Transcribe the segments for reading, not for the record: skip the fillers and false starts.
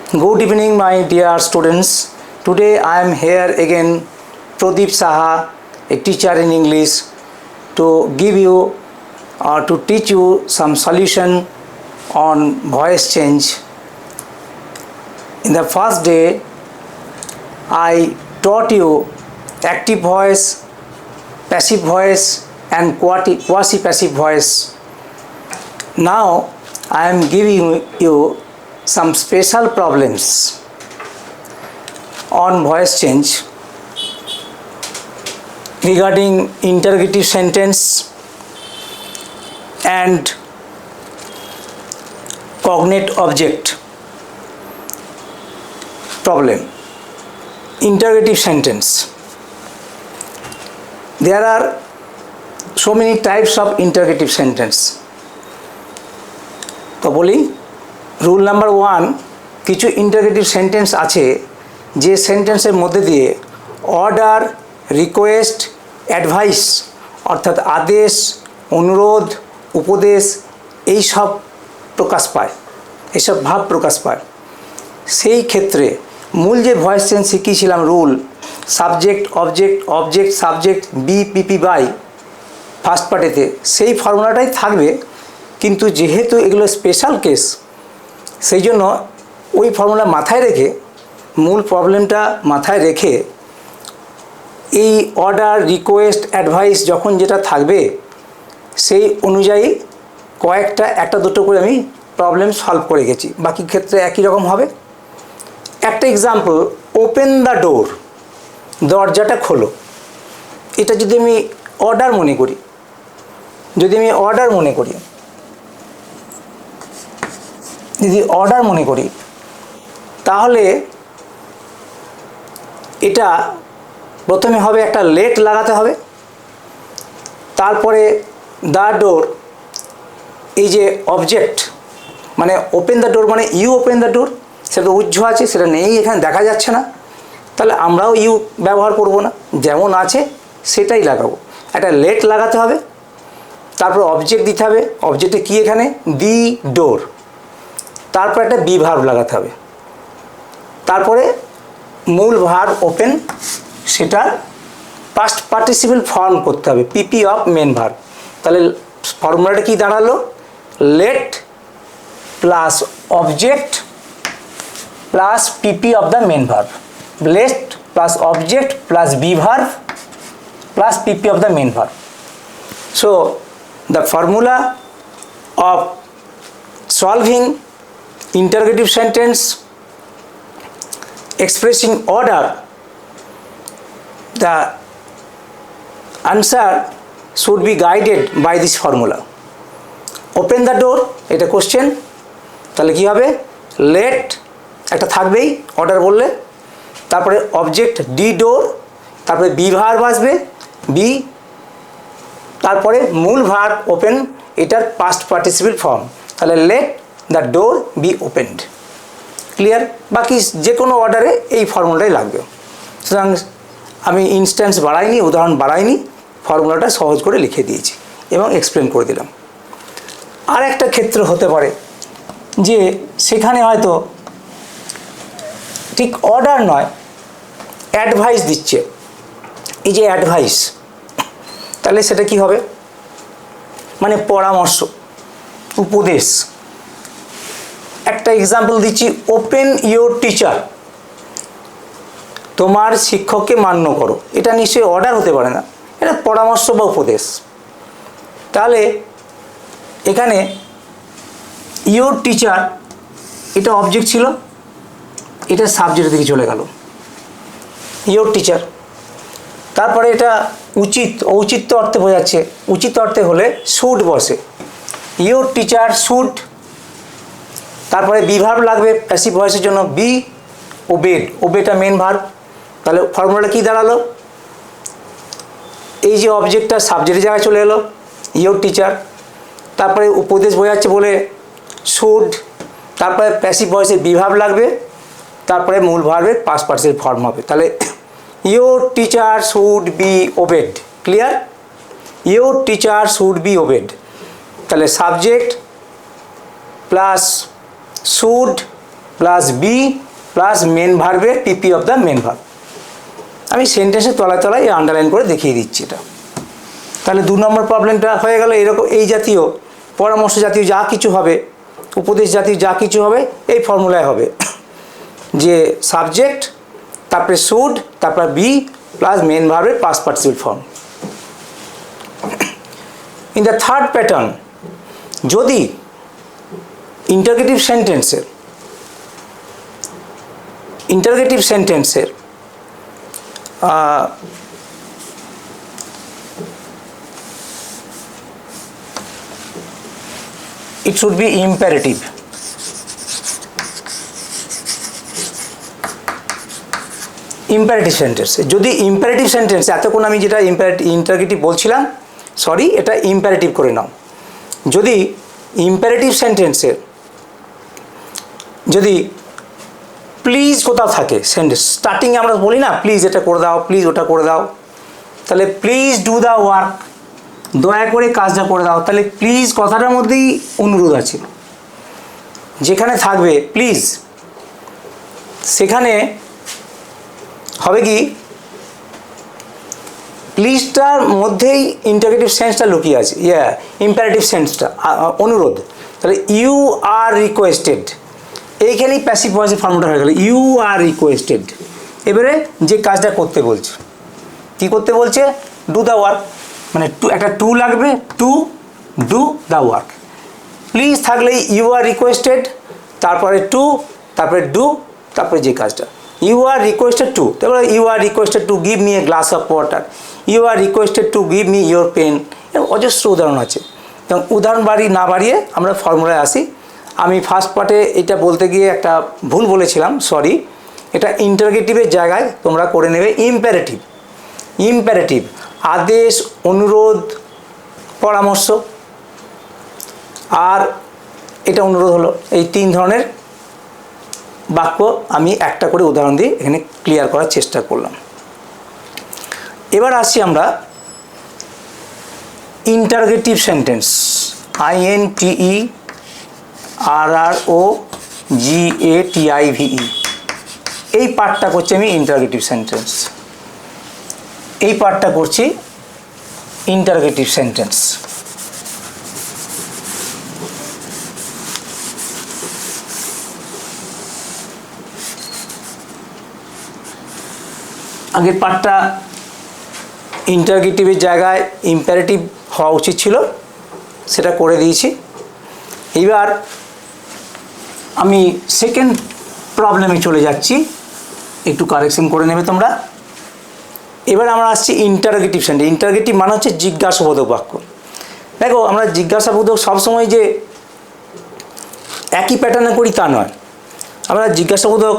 Good evening, my dear students. Today I am here again, Pradeep Saha, a teacher in English, to give you or to teach you some solution on voice change. In the first day, I taught you active voice, passive voice, and quasi-passive voice. Now I am giving you some special problems on voice change regarding interrogative sentence and cognate object problem. Interrogative sentence. There are so many types of interrogative sentence. তো বলি rule number 1, কিছু interrogative sentence আছে যে সেন্টেন্সের মধ্যে দিয়ে order, request, advice অর্থাৎ আদেশ, অনুরোধ, উপদেশ এই সব প্রকাশ পায়, এইসব ভাব প্রকাশ পায়। সেই ক্ষেত্রে মূল যে ভয়েস চেঞ্জ শিখিয়েছিলাম rule, subject object, object subject, B PP by first পার্টেতে সেই ফর্মুলাটাই থাকবে, কিন্তু যেহেতু এগুলো স্পেশাল কেস সেই জন্য ওই ফর্মুলা মাথায় রেখে, মূল প্রবলেমটা মাথায় রেখে এই অর্ডার, রিকোয়েস্ট, অ্যাডভাইস যখন যেটা থাকবে সেই অনুযায়ী কয়েকটা একটা দুটো করে আমি প্রবলেম সলভ করে গেছি। বাকি ক্ষেত্রে একই রকম হবে। একটা এক্সাম্পল, ওপেন দ্য ডোর, দরজাটা খোলো। এটা যদি আমি অর্ডার মনে করি, তাহলে এটা প্রথমে হবে একটা লেট লাগাতে হবে, তারপরে দ্য ডোর, এই যে অবজেক্ট মানে ওপেন দ্য ডোর মানে ইউ ওপেন দ্য ডোর, সেটা উজ্জ্ব আছে, সেটা নেই, এখানে দেখা যাচ্ছে না, তাহলে আমরাও ইউ ব্যবহার করব না, যেমন আছে সেটাই লাগাবো। একটা লেট লাগাতে হবে, তারপর অবজেক্ট দিতে হবে, অবজেক্টে কি এখানে দি ডোর, তারপর একটা বি ভার্ব লাগাতে হবে, তারপরে মূল ভার্ব ওপেন সেটার পাস্ট পার্টিসিপল ফর্ম করতে হবে, পিপি অফ মেন ভার্ব। তাহলে ফর্মুলাটা কি দাঁড়ালো? Let plus object plus PP of the main verb, let plus object plus be verb plus PP of the main verb. So the formula of solving interrogative sentence expressing order, the answer should be guided by this formula. Open the door, এটা question, তাহলে কি হবে? Late একটা থাকবেই order বললে, তারপরে object D ডোর, তারপরে be verb আসবে বি, তারপরে মূল ভার্ব ওপেন, এটার পাস্ট পার্টিসিপল ফর্ম, তাহলে let the door be opened. Clear? বাকি যে কোনো অর্ডারে এই ফর্মুলাটাই লাগবে। সুতরাং আমি ইনস্ট্যান্স বাড়াইনি, উদাহরণ বাড়াইনি, ফর্মুলাটা সহজ করে লিখে দিয়েছি এবং এক্সপ্লেন করে দিলাম। আর একটা ক্ষেত্র হতে পারে যে সেখানে হয়তো ঠিক অর্ডার নয়, অ্যাডভাইস দিচ্ছে, এই যে অ্যাডভাইস, তাহলে সেটা কি হবে? মানে পরামর্শ, উপদেশ। একটা এক্সাম্পল দিচ্ছি, ওপেন ইয়োর টিচার, তোমার শিক্ষককে মান্য করো। এটা নিশ্চয়ই অর্ডার হতে পারে না, এটা পরামর্শ বা উপদেশ। তাহলে এখানে ইয়োর টিচার এটা অবজেক্ট ছিল, এটা সাবজেক্টের দিকে চলে গেল, ইয়োর টিচার। তারপরে এটা উচিত, ঔচিত্য অর্থে বোঝাচ্ছে, উচিত অর্থে হলে শুড বসে, ইয়োর টিচার শুড। তারপরে বি ভার্ব লাগবে প্যাসিভ ভয়েসের জন্য, বি ওবেড, ওবেটা মেন ভার্ব। তাহলে ফর্মুলাটা কি দাঁড়ালো? এই যে অবজেক্টটা সাবজেক্টের জায়গায় চলে এলো, ইয়োর টিচার, তারপরে উপদেশ বোঝাচ্ছে বলে শুড, তারপরে প্যাসিভ ভয়েসের বি ভার্ব লাগবে, তারপরে মূল ভার্বের পাস্ট পার্টিসিপল ফর্ম হবে। তাহলে your teacher should be obeyed. Clear? Your teacher should be obeyed. তাহলে subject plus should plus be plus main ভার্বের PP of the main verb. আমি সেন্টেন্সের তলায় তলায় আন্ডারলাইন করে দেখিয়ে দিচ্ছি এটা। তাহলে 2 নম্বর প্রবলেমটা হয়ে গেল। এরকম এই জাতীয় পরামর্শ জাতীয় যা কিছু হবে, উপদেশ জাতীয় যা কিছু হবে এই ফর্মুলায় হবে, যে সাবজেক্ট তারপরে শুড তারপর বি প্লাস মেন ভার্বের past participle form. In the third pattern, যদি ইন্টারগেটিভ সেন্টেন্সের it should be imperative. Imperative sentence, যদি ইম্পারেটিভ সেন্টেন্স, এতক্ষণ আমি যেটা ইন্টারগেটিভ বলছিলাম, সরি, এটা ইম্পারেটিভ করে নাও। যদি ইম্পারেটিভ সেন্টেন্সের যদি প্লিজ কোথাও থাকে, সেন্টেন্স স্টার্টিংয়ে আমরা বলি না প্লিজ এটা করে দাও, প্লিজ ওটা করে দাও, তাহলে প্লিজ ডু দ্য ওয়ার্ক, দয়া করে কাজটা করে দাও, তাহলে প্লিজ কথাটার মধ্যেই অনুরোধ আছে। যেখানে থাকবে প্লিজ সেখানে হবে কি, প্লিজটার মধ্যেই ইন্টারগেটিভ সেন্সটা লুকিয়ে আছে, ইম্পারেটিভ সেন্সটা, অনুরোধ। তাহলে ইউ আর রিকোয়েস্টেড, এইখানেই প্যাসিভ ভয়েসের ফর্মটা হয়ে গেল, ইউ আর রিকোয়েস্টেড। এবারে যে কাজটা করতে বলছে, কী করতে বলছে, ডু দ্য ওয়ার্ক, মানে একটা টু লাগবে, to do the work. Please থাকলে ইউ আর রিকোয়েস্টেড, তারপরে টু, তারপরে ডু, তারপরে যে কাজটা, ইউ আর রিকোয়েস্টেড টু, তারপরে you are requested to give me a glass of water, you are requested to give me your pen. এরকম অজস্র উদাহরণ আছে। এবং উদাহরণ না বাড়িয়ে আমরা ফর্মুলায় আসি। আমি ফার্স্ট পার্টে এটা বলতে গিয়ে একটা ভুল বলেছিলাম, সরি। এটা ইন্টারগেটিভের জায়গায় তোমরা করে নেবে ইম্পারেটিভ। ইম্পারেটিভ আদেশ, অনুরোধ, পরামর্শ, আর এটা অনুরোধ হলো। এই 3 ধরনের বাক্য আমি একটা করে উদাহরণ দিয়ে এখানে ক্লিয়ার করার চেষ্টা করলাম। এবার আসছি আমরা ইন্টারগেটিভ সেন্টেন্স, INTERROGATIVE, এই পার্টটা করছি আমি ইন্টারগেটিভ সেন্টেন্স। এই পার্টটা করছি ইন্টারগেটিভ সেন্টেন্স। আগের পার্টটা ইন্টারগেটিভের জায়গায় ইম্পারেটিভ হওয়া উচিত ছিল, সেটা করে দিয়েছি। এবার আমি সেকেন্ড প্রবলেমে চলে যাচ্ছি, একটু কারেকশন করে নেবে তোমরা। এবার আমরা আসছি ইন্টারগেটিভ সেন্টেন্স। ইন্টারগেটিভ মানে হচ্ছে জিজ্ঞাসাবোধক বাক্য। দেখো, আমরা জিজ্ঞাসাবোধক সবসময় যে একই প্যাটার্নে করি তা নয়। আমরা জিজ্ঞাসাবোধক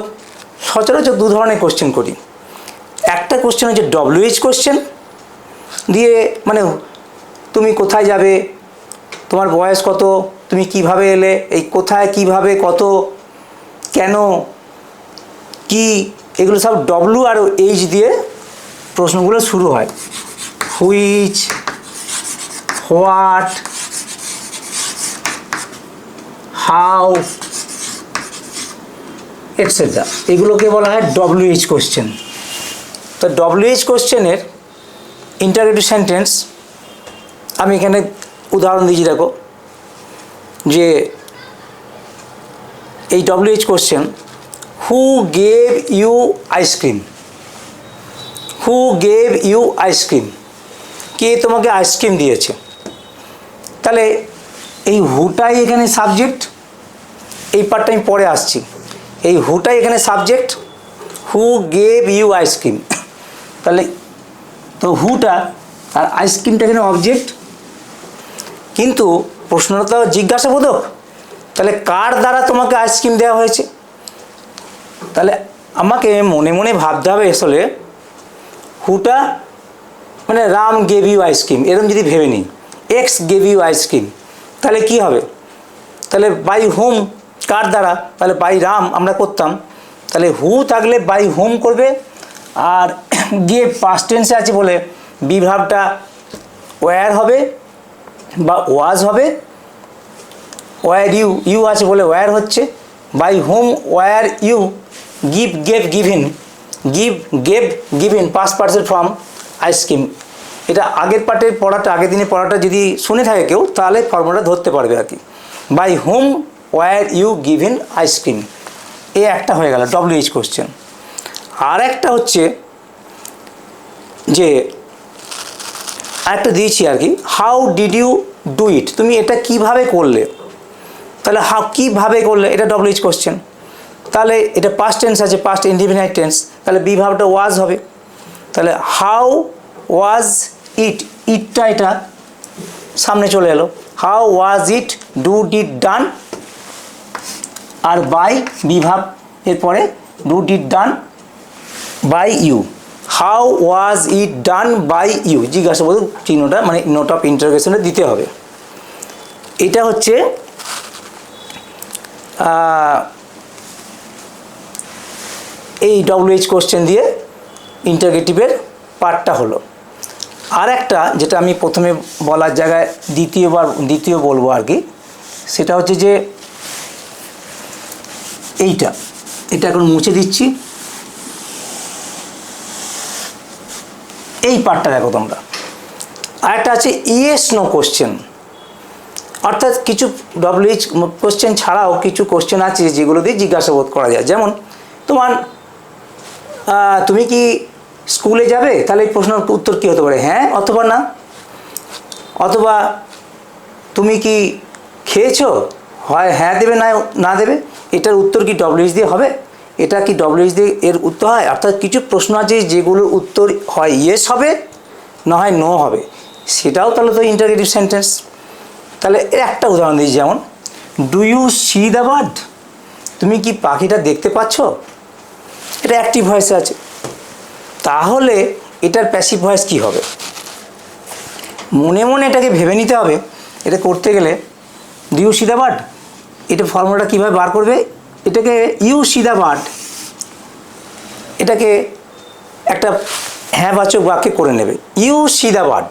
সচরাচর 2 ধরনের কোশ্চেন করি। একটা কোশ্চেন হচ্ছে WH কোশ্চেন দিয়ে, মানে তুমি কোথায় যাবে, তোমার বয়স কত, তুমি কিভাবে এলে, এই কোথায়, কিভাবে, কত, কেন, কি, এগুলো সব W আর H দিয়ে প্রশ্নগুলো শুরু হয়। হুইচ, হোয়াট, হাউ, এটসেট্রা, এগুলোকে বলা হয় WH কোশ্চেন। তো WH কোশ্চেনের ইন্টারগেটিভ সেন্টেন্স আমি এখানে উদাহরণ দিয়েছি। দেখো যে এই WH question, who gave you ice cream, who gave you ice cream, কে তোমাকে আইসক্রিম দিয়েছে। তাহলে এই হুটাই এখানে সাবজেক্ট, এই পার্টটা আমি পরে আসছি। এই হুটাই এখানে subject, who gave you ice cream. তাহলে তো হুটা আর আইসক্রিমটা এখানে অবজেক্ট, কিন্তু প্রশ্নটা তো জিজ্ঞাসাবোধক। তাহলে কার দ্বারা তোমাকে আইসক্রিম দেওয়া হয়েছে, তাহলে আমাকে মনে মনে ভাবতে হবে আসলে হুটা মানে রাম গেভ ইউ আইসক্রিম, এরকম যদি ভেবে নিই, এক্স গেভ ইউ আইসক্রিম, তাহলে কি হবে, তাহলে বাই হুম, কার দ্বারা, তাহলে বাই রাম আমরা করতাম। তাহলে হু থাকলে বাই হুম করবে, আর গেভ পাস্ট টেন্সে আছে বলে বিভাবটা ওয়্যার হবে বা ওয়াজ হবে। ওয়্যার ইউ, ইউ আছে বলে ওয়্যার হচ্ছে, by whom were you give gave given give gave given past participle form ice cream. এটা আগের পার্টের পড়াটা, আগের দিনের পড়াটা যদি শুনে থাকে কেউ তাহলে ফর্মুলাটা ধরতে পারবে আর কি। By whom were you given ice cream, এ একটা হয়ে গেল WH কোশ্চেন। আর একটা হচ্ছে যে আরেকটা দিয়েছি আর কি, how did you do it, তুমি এটা কিভাবে করলে, তাহলে হাউ কীভাবে করলে এটা WH কোশ্চেন। তাহলে এটা পাস্ট টেন্স আছে, পাস্ট ইনডিফিনাইট টেন্স, তাহলে বি ভার্বটা ওয়াজ হবে। তাহলে হাউ ওয়াজ ইট, ইটটা এটা সামনে চলে এলো, how was it, do did done, আর বাই বি ভার্ব এরপরে do did done by you, how was it done by you, জিজ্ঞাসাবোধক চিহ্নটা মানে নোট অফ ইন্টারোগেশনে দিতে হবে। এটা হচ্ছে এই WH কোশ্চেন দিয়ে ইন্টারগেটিভের পার্টটা হলো। আর একটা যেটা আমি প্রথমে বলার জায়গায় দ্বিতীয় বলবো আর কি, সেটা হচ্ছে যে এটা এখন মুছে দিচ্ছি। এই পার্টটা দেখো তোমরা। আরেকটা আছে ইয়েস নো কোশ্চেন, অর্থাৎ কিছু WH কোশ্চেন ছাড়াও কিছু কোশ্চেন আছে যেগুলো দিয়ে জিজ্ঞাসাবোধ করা যায়। যেমন তুমি কি স্কুলে যাবে, তাহলে এই প্রশ্নের উত্তর কী হতে পারে, হ্যাঁ অথবা না। অথবা তুমি কি খেয়েছো, হয় হ্যাঁ দেবে না দেবে, এটার উত্তর কি WH দিয়ে হবে, এটা কি WH দিয়ে এর উত্তর হয়। অর্থাৎ কিছু প্রশ্ন আছে যেগুলোর উত্তর হয় ইয়েস হবে, না হয় নো হবে, সেটাও তাহলে তো ইন্টারগেটিভ সেন্টেন্স। তাহলে একটা উদাহরণ দিই, যেমন do you see the bird, তুমি কি পাখিটা দেখতে পাচ্ছ, এটা অ্যাক্টিভ ভয়েসে আছে। তাহলে এটার প্যাসিভ ভয়েস কী হবে, মনে মনে এটাকে ভেবে নিতে হবে। এটা করতে গেলে do you see the bird, এটা ফর্মুলাটা কীভাবে বার করবে, এটাকে ইউ সি দ্য বার্ড, এটাকে একটা হ্যাঁবাচক বাক্যে করে নেবে, ইউ সি দ্য বার্ড,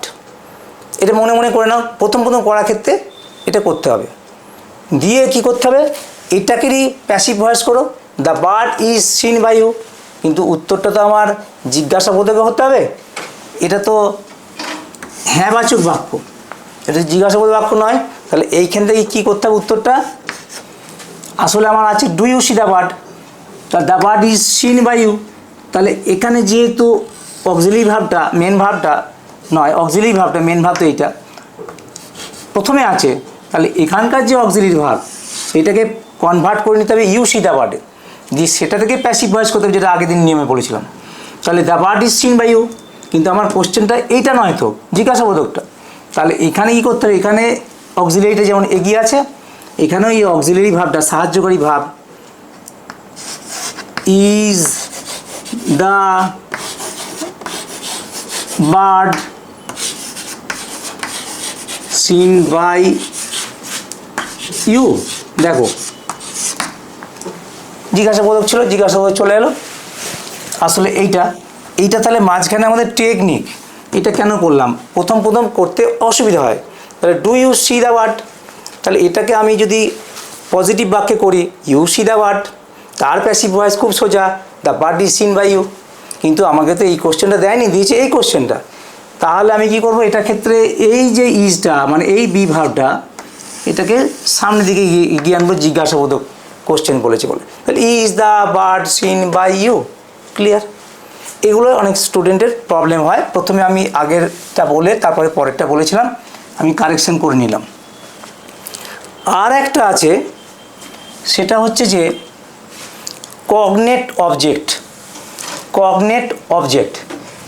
এটা মনে মনে করে নাও। প্রথম করার ক্ষেত্রে এটা করতে হবে, দিয়ে কি করতে হবে, এটাকেরই প্যাসিভ ভয়েস করো, the bird is seen by you, কিন্তু উত্তরটা তো আমার জিজ্ঞাসাবোধক হতে হবে, এটা তো হ্যাঁবাচক বাক্য, এটা জিজ্ঞাসাবোধক বাক্য নয়। তাহলে এইখান থেকে কী করতে হবে, উত্তরটা আসলে আমার আছে do you see the bird, তা the bird is seen by you. তাহলে এখানে যেহেতু অক্সিলারি ভার্বটা মেন ভার্বটা নয়, অক্সিলারি ভার্বটা মেন ভার্ব তো এইটা প্রথমে আছে, তাহলে এখানকার যে অক্সিলারি ভার্ব সেটাকে কনভার্ট করে নিতে হবে ইউ সি দ্য বার্ডে, দিয়ে সেটা থেকে প্যাসিভ ভয়েস করতে হবে, যেটা আগের দিন নিয়মে বলেছিলাম। তাহলে the bird is seen by you, কিন্তু আমার কোশ্চেনটা এইটা নয় তো, জিজ্ঞাসাবোধকটা। তাহলে এখানে কী করতে হবে, এখানে অক্সিলারিটা যেমন এগিয়ে আছে, এখানেও এই অক্সিলারি ভার্বটা সাহায্যকারী ভাব is the bird seen by you, দেখো জিজ্ঞাসাবোধক ছিল, জিজ্ঞাসাবোধক চলে এলো। আসলে এইটা তাহলে মাঝখানে আমাদের টেকনিক, এটা কেন করলাম, প্রথম করতে অসুবিধা হয়। তাহলে do you see the bird, তাহলে এটাকে আমি যদি পজিটিভ বাক্যে করি ইউ সি দ্য বার্ড, তার প্যাসিভ ভয়েস খুব সোজা, the bird is seen by you. কিন্তু আমাকে তো এই কোশ্চেনটা দেয়নি, দিয়েছে এই কোশ্চেনটা। তাহলে আমি কি করব, এটার ক্ষেত্রে এই যে ইজটা মানে এই বি ভার্বটা এটাকে সামনের দিকে এগিয়ে আনবো, জিজ্ঞাসাবোধক কোশ্চেন বলেছে বলে। তাহলে is the bird seen by you, clear. এগুলো অনেক স্টুডেন্টের প্রবলেম হয়। প্রথমে আমি আগেরটা বলে তারপরে পরেরটা বলেছিলাম, আমি কারেকশন করে নিলাম। আর একটা আছে, সেটা হচ্ছে যে কগনেট অবজেক্ট।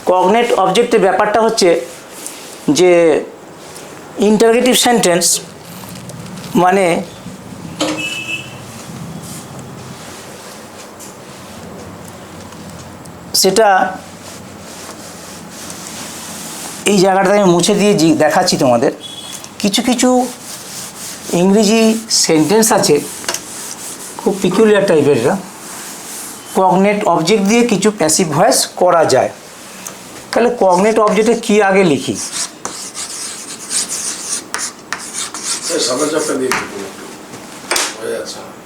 কগনেট অবজেক্টের ব্যাপারটা হচ্ছে যে ইন্টারগেটিভ সেন্টেন্স মানে সেটা এই জায়গাটা আমি মুছে দিয়ে দেখাচ্ছি তোমাদের। কিছু ইংরেজি সেন্টেন্স আছে খুব পিকুলিয়ার টাইপের, এটা কগনেট অবজেক্ট দিয়ে কিছু প্যাসিভ ভয়েস করা যায়। তাহলে কগনেট অবজেক্টে কি আগে লিখি,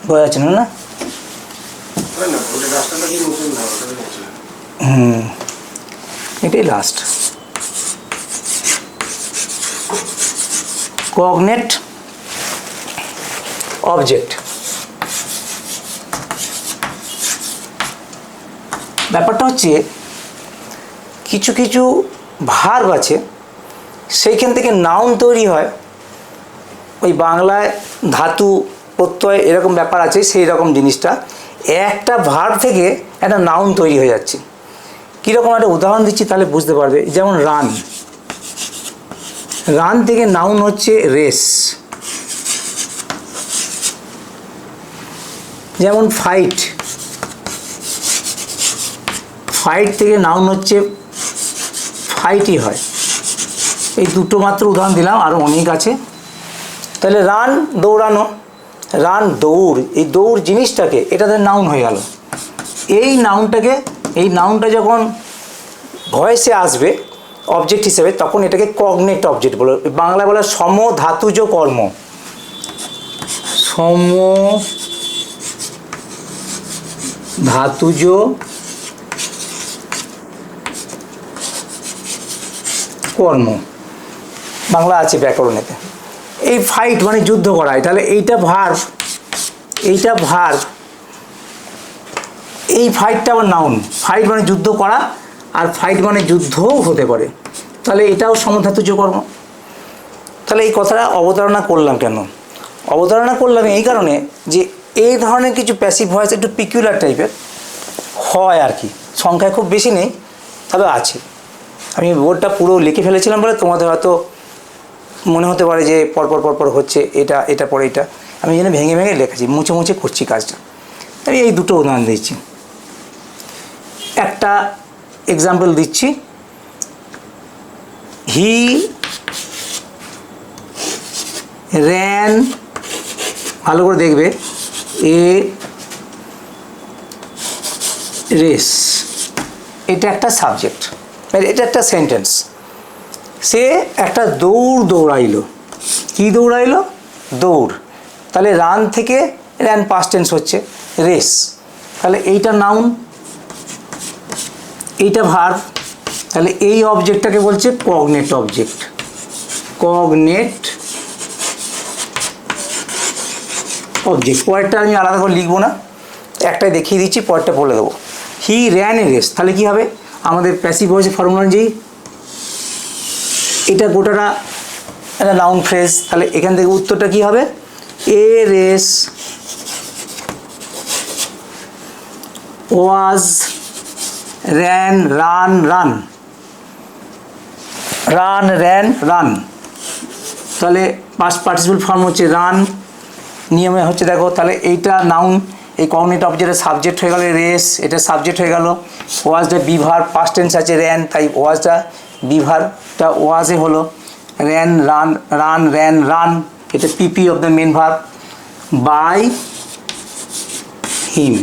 বোঝা যাচ্ছে না? এটাই লাস্ট। কগনেট অবজেক্ট, ব্যাপারটা হচ্ছে কিছু কিছু ভার্ব আছে সেইখান থেকে নাউন তৈরি হয়। ওই বাংলায় ধাতু প্রত্যয় এরকম ব্যাপার আছে, সেই রকম জিনিসটা একটা ভার্ব থেকে একটা নাউন তৈরি হয়ে যাচ্ছে। কীরকম একটা উদাহরণ দিচ্ছি তাহলে বুঝতে পারবে। যেমন রান, রান থেকে নাউন হচ্ছে রেস। যেমন ফাইট, ফাইট থেকে নাউন হচ্ছে ফাইটই হয়। এই দুটো মাত্র উদাহরণ দিলাম, আরও অনেক আছে। তাহলে রান দৌড়ানো, রান দৌড়, এই দৌড় জিনিসটাকে এটাতে নাউন হয়ে গেল। এই নাউনটাকে, এই নাউনটা যখন ভয়েসে আসবে অবজেক্ট হিসেবে, তখন এটাকে কগনেট অবজেক্ট বলে। বাংলায় বলে সমধাতুজ কর্ম, সমধাতুজ কর্ম, বাংলা আছে ব্যাকরণেতে। এই ফাইট মানে যুদ্ধ করা, তাহলে এইটা ভার্ব, এইটা ভার্ব, এই ফাইটটা আবার নাউন। ফাইট মানে যুদ্ধ করা, আর ফাইট মানে যুদ্ধও হতে পারে, তাহলে এটাও সমধাতুজ কর্ম। তাহলে এই কথাটা অবতারণা করলাম কেন? অবতারণা করলাম এই কারণে যে এই ধরনের কিছু প্যাসিভ ভয়েস একটু পিকুলার টাইপের হয় আর কি, সংখ্যায় খুব বেশি নেই, তবে আছে। আমি বোর্ডটা পুরো লিখে ফেলেছিলাম বলে তোমাদের হয়তো মনে হতে পারে যে পরপর পরপর হচ্ছে, এটা এটা পরে এটা, আমি এই জন্য ভেঙে ভেঙে লিখেছি, মুছে মুছে করছি কাজটা। আমি এই দুটো উদাহরণ দিচ্ছি। একটা এক্সাম্পল দিচ্ছি, হি র্যান, ভালো করে দেখবে, এ রেস, এটা একটা সাবজেক্ট, এটা একটা সেন্টেন্স। সে একটা দৌড় দৌড়াইলো। কি দৌড়াইলো? দৌড়। তাহলে রান থেকে র্যান পাস্ট টেন্স হচ্ছে রেস, তাহলে এইটা নাউন, এইটা ভার্ব, তাহলে এই অবজেক্টটাকে বলছে কগনেট অবজেক্ট। Cognate object. পরেরটা আমি আলাদা করে লিখবো না, একটাই দেখিয়ে দিচ্ছি, পরেরটা বলে দেবো। হি র্যান এ রেস, তাহলে কী হবে? আমাদের প্যাসিভ ভয়েসের ফর্মুলা অনুযায়ী এটা গোটাটা একটা নাউন ফ্রেজ, তাহলে এখান থেকে উত্তরটা কী হবে? এ race was ran run run, run ran run, তাহলে পাস্ট পার্টিসিপল ফর্ম হচ্ছে রান, নিয়মে হচ্ছে দেখো, তাহলে এইটা নাউন, এই কগনেট অবজেক্টের সাবজেক্ট হয়ে গেল রেস, এটা সাবজেক্ট হয়ে গেল। ওয়াজটা বিভার, পাস্ট টেন্স আছে র্যান, তাই ওয়াজটা বিভারটা ওয়াজে হলো। Ran run, run ran run, এটা PP of the main verb. By him,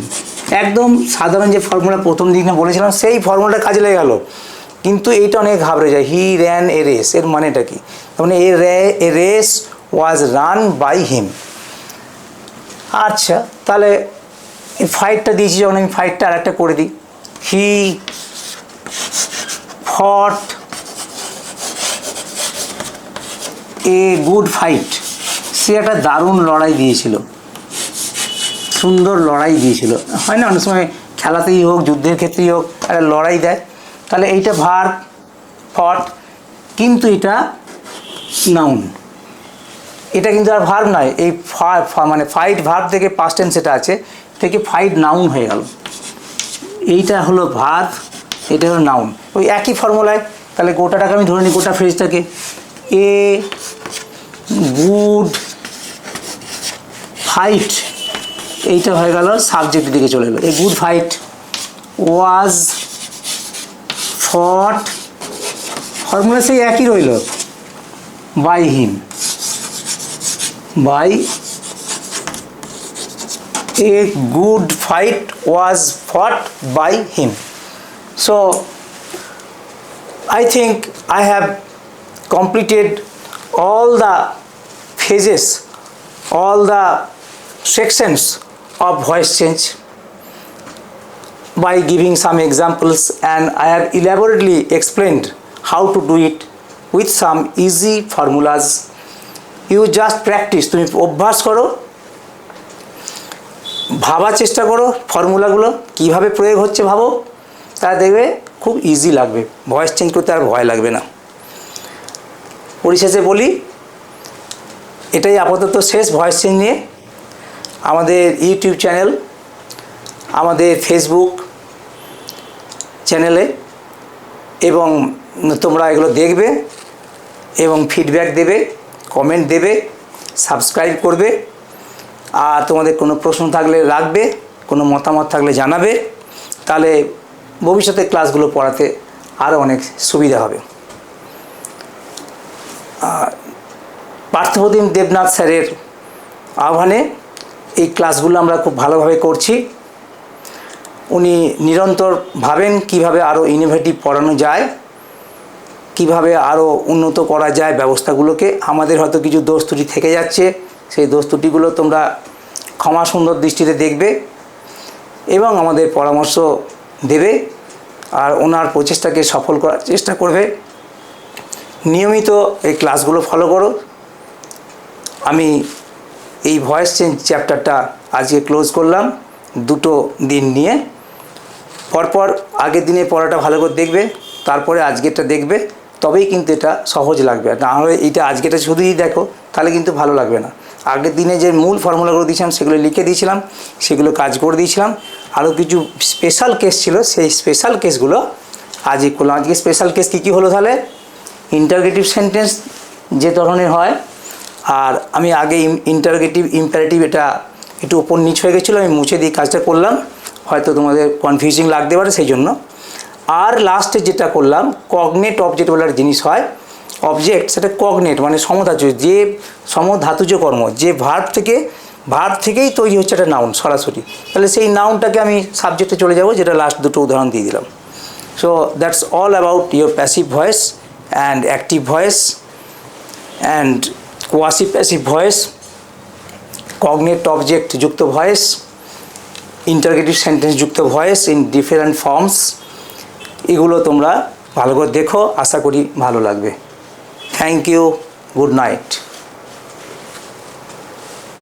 একদম সাধারণ যে ফর্মুলা প্রথম দিনে বলেছিলাম সেই ফর্মুলাটা কাজে লেগে গেল, কিন্তু এইটা অনেক ঘাবড়ে যায়। হি র্যান এ রেস, এর মানেটা কি? তার মানে a race was run by him. আচ্ছা, তাহলে এই ফাইটটা দিয়েছি যখন, আমি ফাইটটা আর একটা করে দিই। হি ফট এ গুড ফাইট, সে একটা দারুণ লড়াই দিয়েছিল, সুন্দর লড়াই দিয়েছিল। হয় না অনেক সময় খেলাতেই হোক, যুদ্ধের ক্ষেত্রেই হোক, একটা লড়াই দেয়, তাহলে এইটা ভার্ব ফট, কিন্তু এটা নাউন। এটা কিন্তু আর ভার্ব নয়, এই মানে ফাইট ভার্ব থেকে পাস্ট টেন্স এটা আছে, থেকে ফাইট নাউন হয়ে গেল। এইটা হলো ভার্ব, এটা হলো নাউন, ওই একই ফর্মুলায়। তাহলে গোটাটাকে আমি ধরে নিই, গোটা ফ্রেজটাকে, এ গুড ফাইট, এইটা হয়ে গেল সাবজেক্টের দিকে চলে এলো। এ গুড ফাইট ওয়াজ ফট, ফর্মুলা সেই একই রইল, by him, by a good fight was fought by him. So I think I have completed all the phases, all the sections of voice change. by giving some examples, and I have elaborately explained how to do it with some easy formulas. You just practice, তুমি অভ্যাস করো, ভাবার চেষ্টা করো ফর্মুলাগুলো কীভাবে প্রয়োগ হচ্ছে ভাবো, তা দেখবে খুব ইজি লাগবে, ভয়েস চেঞ্জ করতে আর ভয় লাগবে না। পরিশেষে বলি, এটাই আপাতত শেষ ভয়েস চেঞ্জ নিয়ে। আমাদের ইউটিউব চ্যানেল, আমাদের ফেসবুক চ্যানেলে এবং তোমরা এগুলো দেখবে এবং ফিডব্যাক দেবে, কমেন্ট দেবে, সাবস্ক্রাইব করবে, আর তোমাদের কোনো প্রশ্ন থাকলে রাখবে, কোনো মতামত থাকলে জানাবে, তাহলে ভবিষ্যতে ক্লাসগুলো পড়াতে আরও অনেক সুবিধা হবে। পার্থপ্রতিম দেবনাথ স্যারের আহ্বানে এই ক্লাসগুলো আমরা খুব ভালোভাবে করছি। উনি নিরন্তর ভাবেন কিভাবে আরও ইনোভেটিভ পড়ানো যায়, কিভাবে আরও উন্নত করা যায় ব্যবস্থাগুলোকে। আমাদের হয়তো কিছু দোষ ত্রুটি থেকে যাচ্ছে, সেই দোষ ত্রুটিগুলো তোমরা ক্ষমা সুন্দর দৃষ্টিতে দেখবে এবং আমাদের পরামর্শ দেবে, আর ওনার প্রচেষ্টাকে সফল করার চেষ্টা করবে। নিয়মিত এই ক্লাসগুলো ফলো করো। আমি এই ভয়েস চেঞ্জ চ্যাপ্টারটা আজকে ক্লোজ করলাম 2 দিন নিয়ে। পরপর আগের দিনে পড়াটা ভালো করে দেখবে, তারপরে আজকেরটা দেখবে, তবেই কিন্তু এটা সহজ লাগবে। না হলে এইটা আজকেরটা শুধুই দেখো, তাহলে কিন্তু ভালো লাগবে না। আগের দিনে যে মূল ফর্মুলাগুলো দিয়েছিলাম সেগুলো লিখে দিয়েছিলাম, সেগুলো কাজ করে দিয়েছিলাম। আরও কিছু স্পেশাল কেস ছিল, সেই স্পেশাল কেসগুলো আজকে করলাম। আজকে স্পেশাল কেস কী হলো তাহলে? ইন্টারগেটিভ সেন্টেন্স যে ধরনের হয়, আর আমি আগে ইন্টারগেটিভ ইম্পারেটিভ এটা একটু ওপর নিচ হয়ে গেছিলো, আমি মুছে দিয়ে কাজটা করলাম, হয়তো তোমাদের কনফিউজিং লাগতে পারে সেই জন্য। আর লাস্টে যেটা করলাম, কগনেট অবজেক্ট বলার জিনিস হয়, অবজেক্ট সেটা কগনেট মানে সমধাতুজ, যে সমধাতুজ কর্ম, যে ভার্ব থেকেই তৈরি হচ্ছে একটা নাউন সরাসরি, তাহলে সেই নাউনটাকে আমি সাবজেক্টে চলে যাব, যেটা লাস্ট 2টো উদাহরণ দিয়ে দিলাম। So that's all about your passive voice and active voice and quasi passive voice, cognate object যুক্ত ভয়েস, ইন্টারগেটিভ সেন্টেন্স যুক্ত ভয়েস ইন ডিফারেন্ট ফর্মস। এগুলো তোমরা ভালো করে দেখো, আশা করি ভালো লাগবে। Thank you, good night.